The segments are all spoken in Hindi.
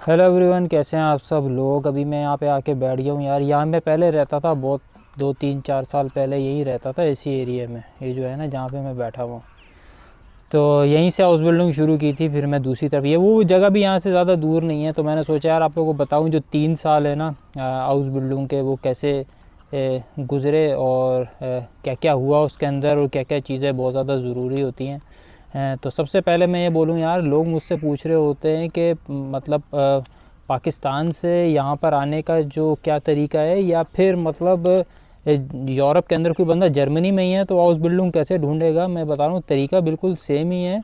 हेलो एवरीवन, कैसे हैं आप सब लोग। अभी मैं यहाँ पे आके बैठ गया हूँ यार। यहाँ मैं पहले रहता था, बहुत 2 3 4 साल पहले यहीं रहता था, इसी एरिया में। ये जो है ना, जहाँ पे मैं बैठा हुआ हूँ, तो यहीं से हाउस बिल्डिंग शुरू की थी। फिर मैं दूसरी तरफ, ये वो जगह भी यहाँ से ज़्यादा दूर नहीं है, तो मैंने सोचा यार आप लोगों को बताऊँ जो 3 साल है ना हाउस बिल्डिंग के, वो कैसे गुज़रे और क्या क्या हुआ उसके अंदर, और क्या क्या चीज़ें बहुत ज़्यादा ज़रूरी होती हैं। तो सबसे पहले मैं ये बोलूँ यार, लोग मुझसे पूछ रहे होते हैं कि मतलब पाकिस्तान से यहाँ पर आने का जो क्या तरीका है, या फिर मतलब यूरोप के अंदर कोई बंदा जर्मनी में ही है तो हाउस बिल्डिंग कैसे ढूंढेगा। मैं बता रहा हूँ, तरीका बिल्कुल सेम ही है।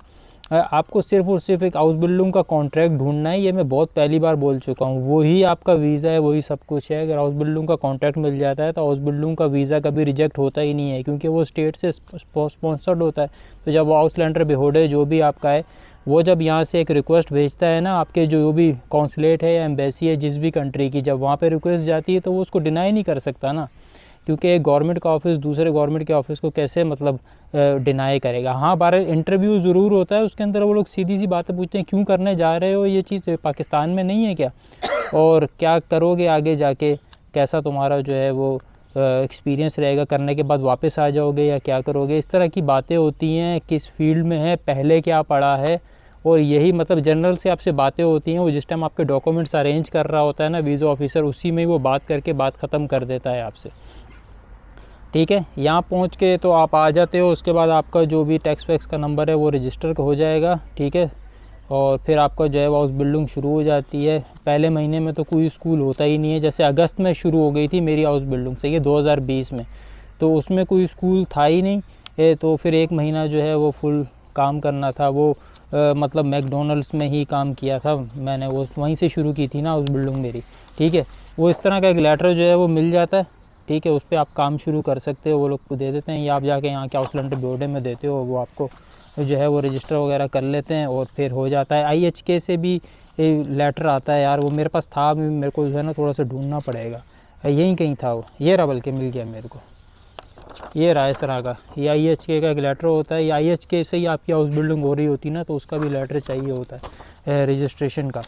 आपको सिर्फ और सिर्फ एक हाउस बिल्डिंग का कॉन्ट्रैक्ट ढूंढना है। ये मैं बहुत पहली बार बोल चुका हूँ, वही आपका वीज़ा है, वही सब कुछ है। अगर हाउस बिल्डिंग का कॉन्ट्रैक्ट मिल जाता है तो हाउस बिल्डिंग का वीज़ा कभी रिजेक्ट होता ही नहीं है, क्योंकि वो स्टेट से स्पॉन्सर्ड होता है। तो जब हाउस लैंडर बेहोडे जो भी आपका है, वो जब यहाँ से एक रिक्वेस्ट भेजता है ना, आपके जो भी कॉन्सुलेट है या एम्बेसी है जिस भी कंट्री की, जब वहाँ पे रिक्वेस्ट जाती है तो वो उसको डिनाई नहीं कर सकता ना, क्योंकि एक गवर्नमेंट का ऑफिस दूसरे गवर्नमेंट के ऑफिस को कैसे मतलब डिनाई करेगा। हाँ, बार इंटरव्यू ज़रूर होता है, उसके अंदर वो लोग सीधी सी बातें पूछते हैं, क्यों करने जा रहे हो ये चीज़, पाकिस्तान में नहीं है क्या, और क्या करोगे आगे जाके, कैसा तुम्हारा जो है वो एक्सपीरियंस रहेगा, करने के बाद वापस आ जाओगे या क्या करोगे। इस तरह की बातें होती हैं, किस फील्ड में है, पहले क्या पढ़ा है, और यही मतलब जनरल से आपसे बातें होती हैं। वो जिस टाइम आपके डॉक्यूमेंट्स अरेंज कर रहा होता है ना वीज़ा ऑफिसर, उसी में वो बात करके बात ख़त्म कर देता है आपसे। ठीक है, यहाँ पहुँच के तो आप आ जाते हो, उसके बाद आपका जो भी टैक्स वैक्स का नंबर है वो रजिस्टर हो जाएगा। ठीक है, और फिर आपका जो है हाउस बिल्डिंग शुरू हो जाती है। पहले महीने में तो कोई स्कूल होता ही नहीं है, जैसे अगस्त में शुरू हो गई थी मेरी हाउस बिल्डिंग से, ये 2020 में, तो उसमें कोई स्कूल था ही नहीं। तो फिर एक महीना जो है वो फुल काम करना था। वो मतलब मैकडोनल्ड्स में ही काम किया था मैंने, वो वहीं से शुरू की थी ना हाउस बिल्डिंग मेरी। ठीक है, वो इस तरह का एक लेटर जो है वो मिल जाता है। ठीक है, उस पर आप काम शुरू कर सकते हो, वो लोग को दे देते हैं, या आप जाके यहाँ के हाउस लैंडर बोर्डे में देते हो, वो आपको जो है वो रजिस्टर वगैरह कर लेते हैं और फिर हो जाता है। IHK से भी लेटर आता है यार, वो मेरे पास था, मेरे को जो है ना थोड़ा सा ढूंढना पड़ेगा, यहीं कहीं था वो, ये रहा, बल्कि मिल गया मेरे को, ये रहा इस तरह का। ये IHK का एक लेटर होता है, ये IHK से ही आपकी हाउस बिल्डिंग हो रही होती ना, तो उसका भी लेटर चाहिए होता है रजिस्ट्रेशन का।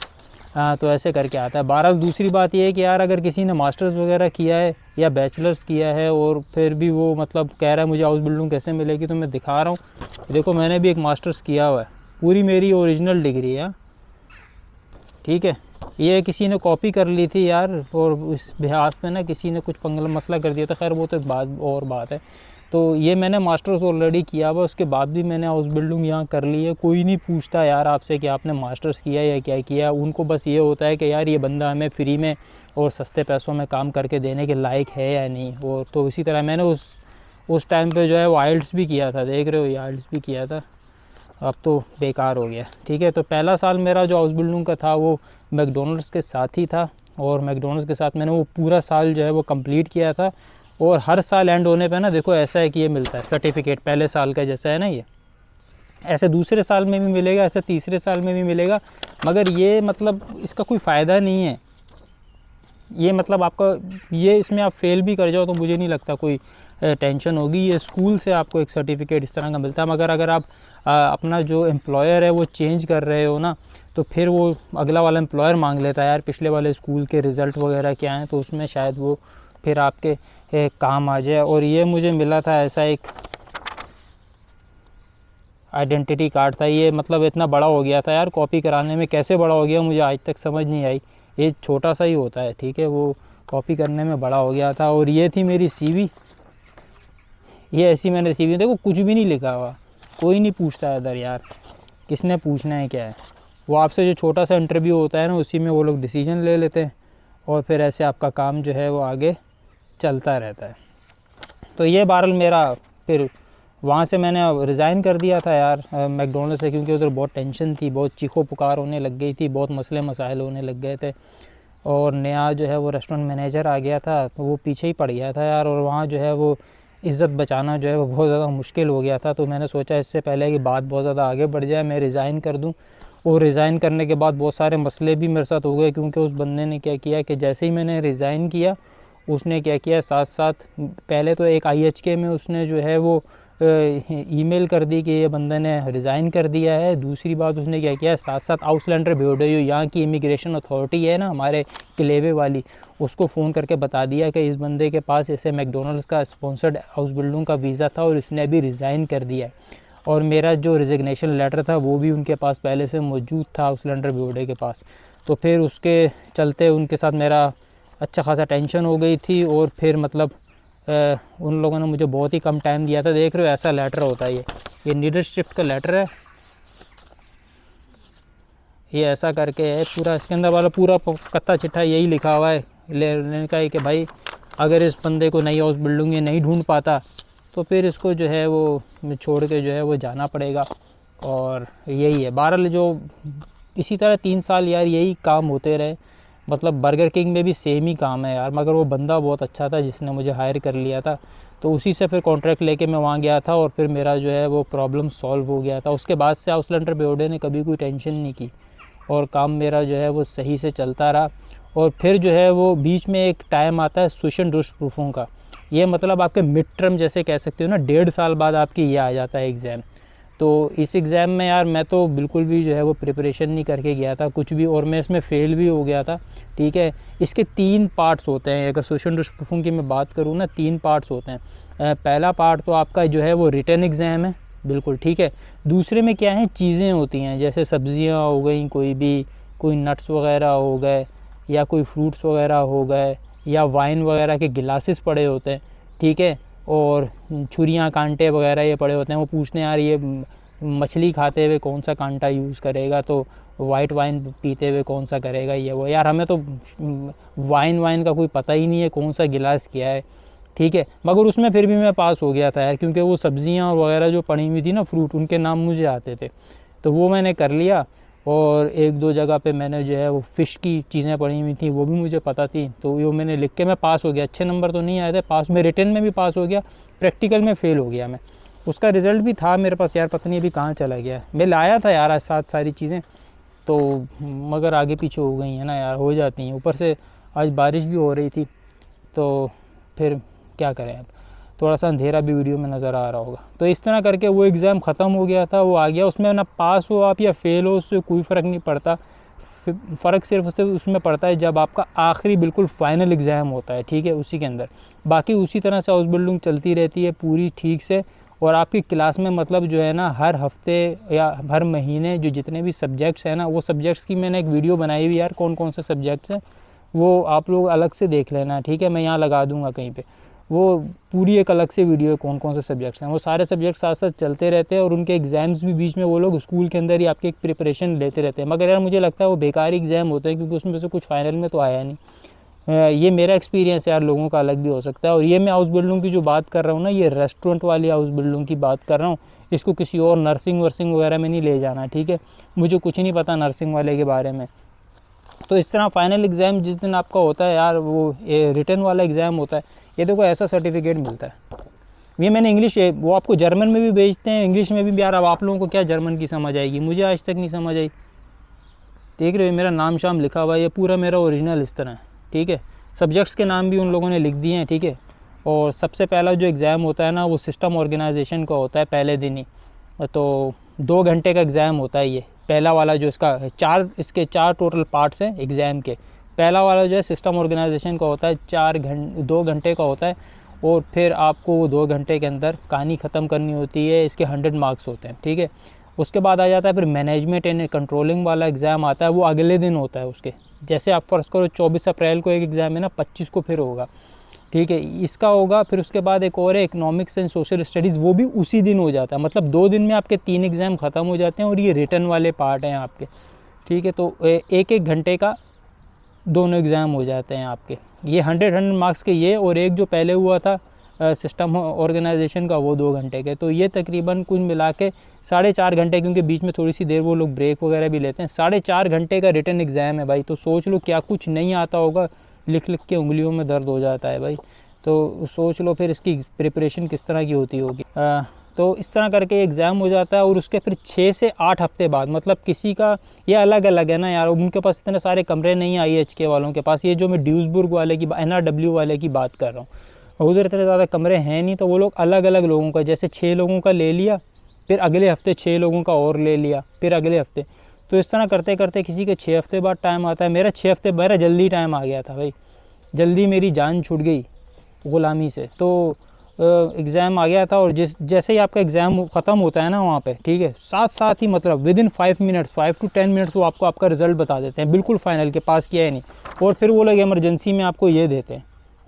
तो ऐसे करके आता है। बहरहाल दूसरी बात ये है कि यार अगर किसी ने मास्टर्स वगैरह किया है या बैचलर्स किया है और फिर भी वो मतलब कह रहा है मुझे हाउस बिल्डिंग कैसे मिलेगी, तो मैं दिखा रहा हूँ। देखो, मैंने भी एक मास्टर्स किया हुआ है, पूरी मेरी ओरिजिनल डिग्री है। ठीक है, ये किसी ने कॉपी कर ली थी यार, और इस बिहार में ना किसी ने कुछ पंगला मसला कर दिया था, खैर वो तो एक बात है। तो ये मैंने मास्टर्स ऑलरेडी किया हुआ, उसके बाद भी मैंने हाउस बिल्डिंग यहाँ कर ली है। कोई नहीं पूछता यार आपसे कि आपने मास्टर्स किया या क्या किया, उनको बस ये होता है कि यार ये बंदा हमें फ्री में और सस्ते पैसों में काम करके देने के लायक है या नहीं। और तो इसी तरह मैंने उस टाइम पे जो है वो आइल्ट्स भी किया था, देख रहे हो, ये आइल्ट्स भी किया था, अब तो बेकार हो गया। ठीक है, तो पहला साल मेरा जो हाउस बिल्डिंग का था वो मैकडोनल्ड्स के साथ ही था, और मैकडोनल्ड्स के साथ मैंने वो पूरा साल जो है वो कंप्लीट किया था। और हर साल एंड होने पे ना, देखो ऐसा है कि ये मिलता है सर्टिफिकेट, पहले साल का जैसा है ना ये, ऐसे दूसरे साल में भी मिलेगा, ऐसे तीसरे साल में भी मिलेगा, मगर ये मतलब इसका कोई फ़ायदा नहीं है। ये मतलब आपका, ये इसमें आप फेल भी कर जाओ तो मुझे नहीं लगता कोई टेंशन होगी। ये स्कूल से आपको एक सर्टिफिकेट इस तरह का मिलता है, मगर अगर आप अपना जो एम्प्लॉयर है वो चेंज कर रहे हो ना, तो फिर वो अगला वाला एम्प्लॉयर मांग लेता है यार पिछले वाले स्कूल के रिज़ल्ट वगैरह क्या हैं, तो उसमें शायद वो फिर आपके काम आ जाए। और ये मुझे मिला था ऐसा एक आइडेंटिटी कार्ड था, ये मतलब इतना बड़ा हो गया था यार, कॉपी कराने में कैसे बड़ा हो गया मुझे आज तक समझ नहीं आई। ये छोटा सा ही होता है, ठीक है, वो कॉपी करने में बड़ा हो गया था। और ये थी मेरी CV, ये ऐसी मैंने CV, देखो कुछ भी नहीं लिखा हुआ, कोई नहीं पूछता इधर यार, किसने पूछना है क्या है। वो आपसे जो छोटा सा इंटरव्यू होता है ना, उसी में वो लोग डिसीजन ले लेते हैं, और फिर ऐसे आपका काम जो है वो आगे चलता रहता है। तो ये बहरहाल मेरा, फिर वहाँ से मैंने रिज़ाइन कर दिया था यार मैकडोनल्ड से, क्योंकि उधर बहुत टेंशन थी, बहुत चीखो पुकार होने लग गई थी, बहुत मसले मसाइल होने लग गए थे, और नया जो है वो रेस्टोरेंट मैनेजर आ गया था, तो वो पीछे ही पड़ गया था यार। और वहाँ जो है वो इज़्ज़त बचाना जो है वो बहुत ज़्यादा मुश्किल हो गया था। तो मैंने सोचा इससे पहले कि बात बहुत ज़्यादा आगे बढ़ जाए, मैं रिज़ाइन कर दूँ। और रिज़ाइन करने के बाद बहुत सारे मसले भी मेरे साथ हो गए, क्योंकि उस बंदे ने क्या किया कि जैसे ही मैंने रिज़ाइन किया, उसने क्या किया, साथ साथ पहले तो एक IHK में उसने जो है वो ईमेल कर दी कि ये बंदे ने रिज़ाइन कर दिया है। दूसरी बात उसने क्या किया, साथ साथ आउसलैंडर भेड़ो यहाँ की इमिग्रेशन अथॉरिटी है ना हमारे क्लेवे वाली, उसको फ़ोन करके बता दिया कि इस बंदे के पास ऐसे मैकडोनल्ड्स का स्पॉन्सर्ड हाउस बिल्डिंग का वीज़ा था और इसने अभी रिज़ाइन कर दिया है। और मेरा जो रिजिग्नेशन लेटर था वो भी उनके पास पहले से मौजूद था आउसलैंडर भेड़ो के पास। तो फिर उसके चलते उनके साथ मेरा अच्छा खासा टेंशन हो गई थी। और फिर मतलब उन लोगों ने मुझे बहुत ही कम टाइम दिया था। देख रहे हो ऐसा लेटर होता है, ये नीडरशिफ्ट का लेटर है, ये ऐसा करके है पूरा, इसके अंदर वाला पूरा कत्ता चिट्ठा यही लिखा हुआ है लेने का है कि भाई अगर इस बंदे को नई हाउस बिल्डिंग ये नहीं ढूंढ पाता तो फिर इसको जो है वो छोड़ के जो है वो जाना पड़ेगा। और यही है बहरहाल, जो इसी तरह 3 साल यार यही काम होते रहे। मतलब बर्गर किंग में भी सेम ही काम है यार, मगर वो बंदा बहुत अच्छा था जिसने मुझे हायर कर लिया था, तो उसी से फिर कॉन्ट्रैक्ट लेके मैं वहाँ गया था और फिर मेरा जो है वो प्रॉब्लम सॉल्व हो गया था। उसके बाद से आउसलैंडर भेड़ो ने कभी कोई टेंशन नहीं की और काम मेरा जो है वो सही से चलता रहा। और फिर जो है वो बीच में एक टाइम आता है स्विशन डुश प्रूफों का, ये मतलब आपके मिड टर्म जैसे कह सकते हो ना, 1.5 साल बाद आपकी ये आ जाता है एग्ज़ाम। तो इस एग्ज़ाम में यार मैं तो बिल्कुल भी जो है वो प्रिपरेशन नहीं करके गया था कुछ भी, और मैं इसमें फ़ेल भी हो गया था। ठीक है, इसके 3 पार्ट्स होते हैं। अगर स्विशन डुश प्रूफों की मैं बात करूँ ना, 3 पार्ट्स होते हैं। पहला पार्ट तो आपका जो है वो रिटन एग्ज़ाम है, बिल्कुल ठीक है। दूसरे में क्या है, चीज़ें होती हैं जैसे सब्ज़ियाँ हो गई, कोई नट्स वगैरह हो गए या कोई फ्रूट्स वगैरह हो गए या वाइन वगैरह के गिलासेस पड़े होते हैं। ठीक है, और छुरियाँ कांटे वगैरह ये पड़े होते हैं। वो पूछते हैं यार ये मछली खाते हुए कौन सा कांटा यूज़ करेगा, तो वाइट वाइन पीते हुए कौन सा करेगा, ये वो। यार हमें तो वाइन का कोई पता ही नहीं है कौन सा गिलास क्या है। ठीक है, मगर उसमें फिर भी मैं पास हो गया था यार, क्योंकि वो सब्ज़ियाँ वगैरह जो पड़ी हुई थी ना, फ्रूट, उनके नाम मुझे आते थे, तो वो मैंने कर लिया। और 1-2 जगह पे मैंने जो है वो फ़िश की चीज़ें पड़ी हुई थी, वो भी मुझे पता थी, तो वो मैंने लिख के मैं पास हो गया। अच्छे नंबर तो नहीं आए थे, पास में, रिटन में भी पास हो गया, प्रैक्टिकल में फ़ेल हो गया मैं। उसका रिज़ल्ट भी था मेरे पास यार, पता नहीं अभी कहाँ चला गया। मैं लाया था यार आज साथ सारी चीज़ें, तो मगर आगे पीछे हो गई हैं ना यार, हो जाती हैं। ऊपर से आज बारिश भी हो रही थी, तो फिर क्या करें अब, थोड़ा सा अंधेरा भी वीडियो में नज़र आ रहा होगा। तो इस तरह करके वो एग्ज़ाम ख़त्म हो गया था, वो आ गया। उसमें ना पास हो आप या फ़ेल हो, उससे कोई फ़र्क नहीं पड़ता। फ़र्क सिर्फ उसमें पड़ता है जब आपका आखिरी बिल्कुल फ़ाइनल एग्ज़ाम होता है। ठीक है, उसी के अंदर बाकी उसी तरह से हाउस बिल्डिंग चलती रहती है पूरी ठीक से। और आपकी क्लास में मतलब जो है ना, हर हफ्ते या हर महीने जो जितने भी सब्जेक्ट्स हैं ना, वो सब्जेक्ट्स की मैंने एक वीडियो बनाई हुई यार, कौन कौन से सब्जेक्ट्स हैं वो आप लोग अलग से देख लेना। ठीक है, मैं यहाँ लगा दूँगा कहीं पे, वो पूरी एक अलग से वीडियो है कौन कौन से सब्जेक्ट्स हैं। वो सारे सब्जेक्ट साथ साथ चलते रहते हैं और उनके एग्ज़ाम्स भी बीच में वो लोग स्कूल के अंदर ही आपकी एक प्रिपरेशन लेते रहते हैं। मगर यार मुझे लगता है वो बेकार एग्ज़ाम होते हैं, क्योंकि उसमें से कुछ फाइनल में तो आया नहीं। ये मेरा एक्सपीरियंस है यार, लोगों का अलग भी हो सकता है। और ये मैं हाउस बिल्डिंग की जो बात कर रहा हूँ ना, ये रेस्टोरेंट वाली हाउस बिल्डिंग की बात कर रहा हूँ। इसको किसी और नर्सिंग वर्सिंग वगैरह में नहीं ले जाना। ठीक है, मुझे कुछ नहीं पता नर्सिंग वाले के बारे में। तो इस तरह फ़ाइनल एग्ज़ाम जिस दिन आपका होता है यार, वो ये रिटन वाला एग्ज़ाम होता है, ये देखो ऐसा सर्टिफिकेट मिलता है। ये मैंने इंग्लिश, वो आपको जर्मन में भी भेजते हैं, इंग्लिश में भी। यार अब आप लोगों को क्या जर्मन की समझ आएगी, मुझे आज तक नहीं समझ आई। देख रहे हो मेरा नाम शाम लिखा हुआ है, ये पूरा मेरा ओरिजिनल इस तरह है। ठीक है, सब्जेक्ट्स के नाम भी उन लोगों ने लिख दिए हैं। ठीक है, और सबसे पहला जो एग्ज़ाम होता है ना, वो सिस्टम ऑर्गेनाइजेशन का होता है पहले दिन ही। तो 2 घंटे का एग्ज़ाम होता है ये पहला वाला, जो इसके 4 टोटल पार्ट्स हैं एग्ज़ाम के। पहला वाला जो है सिस्टम ऑर्गेनाइजेशन का होता है, 2 घंटे का होता है। और फिर आपको वो 2 घंटे के अंदर कहानी ख़त्म करनी होती है। इसके 100 मार्क्स होते हैं। ठीक है, उसके बाद आ जाता है फिर मैनेजमेंट एंड कंट्रोलिंग वाला एग्ज़ाम आता है, वो अगले दिन होता है उसके। जैसे आप फ़र्ज़ करो 24 अप्रैल को एक एग्ज़ाम है ना, 25 को फिर होगा। ठीक है, इसका होगा। फिर उसके बाद एक और है इकोनॉमिक्स एंड सोशल स्टडीज़, वो भी उसी दिन हो जाता है। मतलब 2 दिन में आपके 3 एग्ज़ाम ख़त्म हो जाते हैं और ये रिटन वाले पार्ट हैं आपके। ठीक है, तो 1-1 घंटे का दोनों एग्ज़ाम हो जाते हैं आपके। ये 100 मार्क्स के ये, और एक जो पहले हुआ था सिस्टम ऑर्गेनाइजेशन का, वो 2 घंटे के। तो ये तकरीबन कुल मिला के 4.5 घंटे, क्योंकि बीच में थोड़ी सी देर वो लोग ब्रेक वगैरह भी लेते हैं। 4.5 घंटे का रिटन एग्ज़ाम है भाई। तो सोच लो, क्या कुछ नहीं आता होगा, लिख लिख के उंगलियों में दर्द हो जाता है भाई। तो सोच लो फिर इसकी प्रिपरेशन किस तरह की होती होगी। तो इस तरह करके एग्ज़ाम हो जाता है। और उसके फिर 6 से 8 हफ्ते बाद, मतलब किसी का ये अलग अलग है ना यार, उनके पास इतने सारे कमरे नहीं IHK वालों के पास। ये जो मैं ड्यूसबुर्ग वाले की, NRW वाले की बात कर रहा हूँ, और उधर इतने ज़्यादा कमरे हैं नहीं, तो वो लोग अलग अलग लोगों का, जैसे 6 लोगों का ले लिया, फिर अगले हफ्ते 6 लोगों का और ले लिया, फिर अगले हफ्ते, तो इस तरह करते करते किसी के 6 हफ्ते बाद टाइम आता है। मेरा 6 हफ्ते, मेरा जल्दी टाइम आ गया था भाई, जल्दी मेरी जान छूट गई ग़ुलामी से। तो एग्ज़ाम आ गया था, और जैसे ही आपका एग्ज़ाम ख़त्म होता है ना वहाँ पे, ठीक है, साथ साथ ही मतलब विदिन 5 मिनट्स, 5 to 10 मिनट्स वो आपको आपका रिज़ल्ट बता देते हैं, बिल्कुल फाइनल के पास किया है नहीं। और फिर वो लोग इमरजेंसी में आपको ये देते हैं,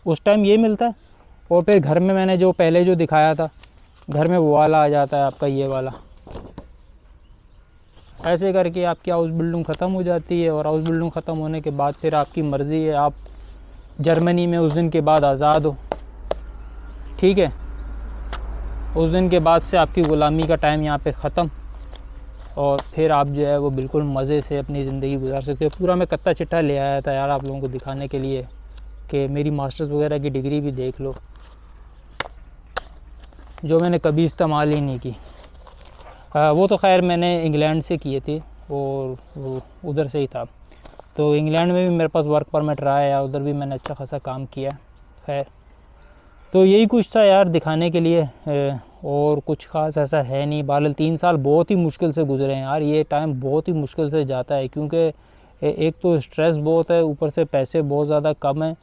उस टाइम ये मिलता है। और फिर घर में मैंने जो पहले जो दिखाया था, घर में वो वाला आ जाता है आपका, ये वाला। ऐसे करके आपकी हाउस बिल्डिंग ख़त्म हो जाती है, और हाउस बिल्डिंग ख़त्म होने के बाद फिर आपकी मर्ज़ी है, आप जर्मनी में उस दिन के बाद आज़ाद हो, ठीक है। उस दिन के बाद से आपकी ग़ुलामी का टाइम यहाँ पे ख़त्म, और फिर आप जो है वो बिल्कुल मज़े से अपनी ज़िंदगी गुजार सकते हो। पूरा मैं कत्ता चिट्ठा ले आया था यार आप लोगों को दिखाने के लिए कि मेरी मास्टर्स वगैरह की डिग्री भी देख लो, जो मैंने कभी इस्तेमाल ही नहीं की। वो तो खैर मैंने इंग्लैंड से किए थे, और वो उधर से ही था। तो इंग्लैंड में भी मेरे पास वर्क परमिट रहा है यार, उधर भी मैंने अच्छा खासा काम किया। खैर, तो यही कुछ था यार दिखाने के लिए, और कुछ ख़ास ऐसा है नहीं। बहरहाल 3 साल बहुत ही मुश्किल से गुजरे हैं यार, ये टाइम बहुत ही मुश्किल से जाता है, क्योंकि एक तो स्ट्रेस बहुत है, ऊपर से पैसे बहुत ज़्यादा कम हैं।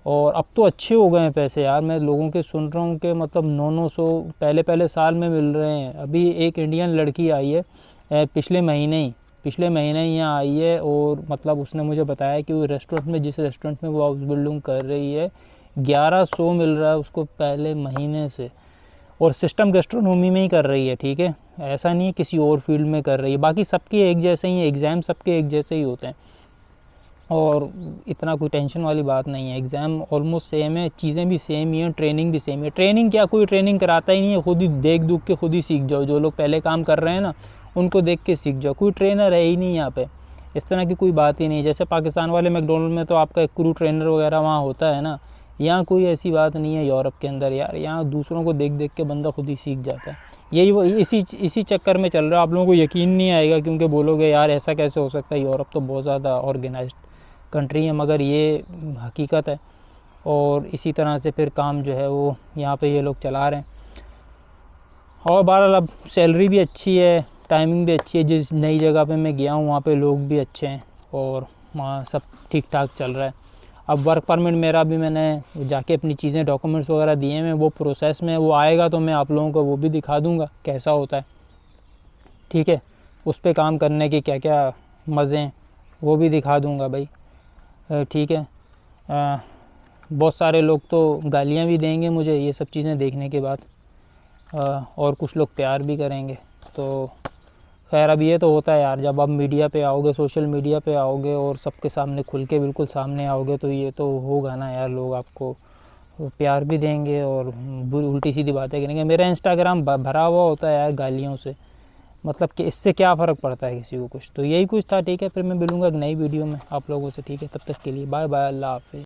और अब तो अच्छे हो गए हैं पैसे यार, मैं लोगों के सुन रहा हूँ कि मतलब 900 पहले साल में मिल रहे हैं। अभी एक इंडियन लड़की आई है पिछले महीने ही यहाँ आई है, और मतलब उसने मुझे बताया कि वो रेस्टोरेंट में, जिस रेस्टोरेंट में वो हाउस बिल्डिंग कर रही है, 1100 मिल रहा है उसको पहले महीने से, और सिस्टम गैस्ट्रोनॉमी में ही कर रही है, ठीक है, ऐसा नहीं है किसी और फील्ड में कर रही है। बाकी सबके एक जैसे ही, एग्ज़ाम सबके एक जैसे ही होते हैं, और इतना कोई टेंशन वाली बात नहीं है। एग्ज़ाम ऑलमोस्ट सेम है, चीज़ें भी सेम ही हैं, ट्रेनिंग भी सेम है। ट्रेनिंग क्या, कोई ट्रेनिंग कराता ही नहीं है, खुद ही देख दुख के खुद ही सीख जाओ। जो लोग पहले काम कर रहे हैं ना, उनको देख के सीख जाओ, कोई ट्रेनर है ही नहीं यहाँ पे, इस तरह की कोई बात ही नहीं। जैसे पाकिस्तान वाले मैकडोनल्ड में तो आपका एक क्रू ट्रेनर वगैरह वहाँ होता है ना, यहाँ कोई ऐसी बात नहीं है यूरोप के अंदर यार। यहाँ दूसरों को देख देख के बंदा खुद ही सीख जाता है। यही वो इसी चक्कर में चल रहा है। आप लोगों को यकीन नहीं आएगा, क्योंकि बोलोगे यार ऐसा कैसे हो सकता है, यूरोप तो बहुत ज़्यादा ऑर्गेनाइज्ड कंट्री है, मगर ये हकीकत है। और इसी तरह से फिर काम जो है वो यहाँ पे ये लोग चला रहे हैं। और बहरहाल अब सैलरी भी अच्छी है, टाइमिंग भी अच्छी है। जिस नई जगह पे मैं गया हूँ वहाँ पे लोग भी अच्छे हैं, और वहाँ सब ठीक ठाक चल रहा है। अब वर्क परमिट मेरा भी, मैंने जाके अपनी चीज़ें, डॉक्यूमेंट्स वगैरह दिए हैं, वो प्रोसेस में, वो आएगा तो मैं आप लोगों को वो भी दिखा दूँगा कैसा होता है, ठीक है। उस पर काम करने के क्या क्या मज़े हैं वो भी दिखा दूँगा भाई, ठीक है। बहुत सारे लोग तो गालियाँ भी देंगे मुझे ये सब चीज़ें देखने के बाद, और कुछ लोग प्यार भी करेंगे। तो खैर अब ये तो होता है यार, जब आप मीडिया पे आओगे, सोशल मीडिया पे आओगे, और सबके सामने खुल के बिल्कुल सामने आओगे, तो ये तो होगा ना यार, लोग आपको प्यार भी देंगे और बुरी उल्टी सीधी बातें करेंगे। मेरा इंस्टाग्राम भरा हुआ होता है यार गालियों से, मतलब कि इससे क्या फ़र्क पड़ता है किसी को कुछ। तो यही कुछ था, ठीक है। फिर मैं मिलूँगा एक नई वीडियो में आप लोगों से, ठीक है। तब तक के लिए बाय बाय, अल्लाह हाफ़िज़।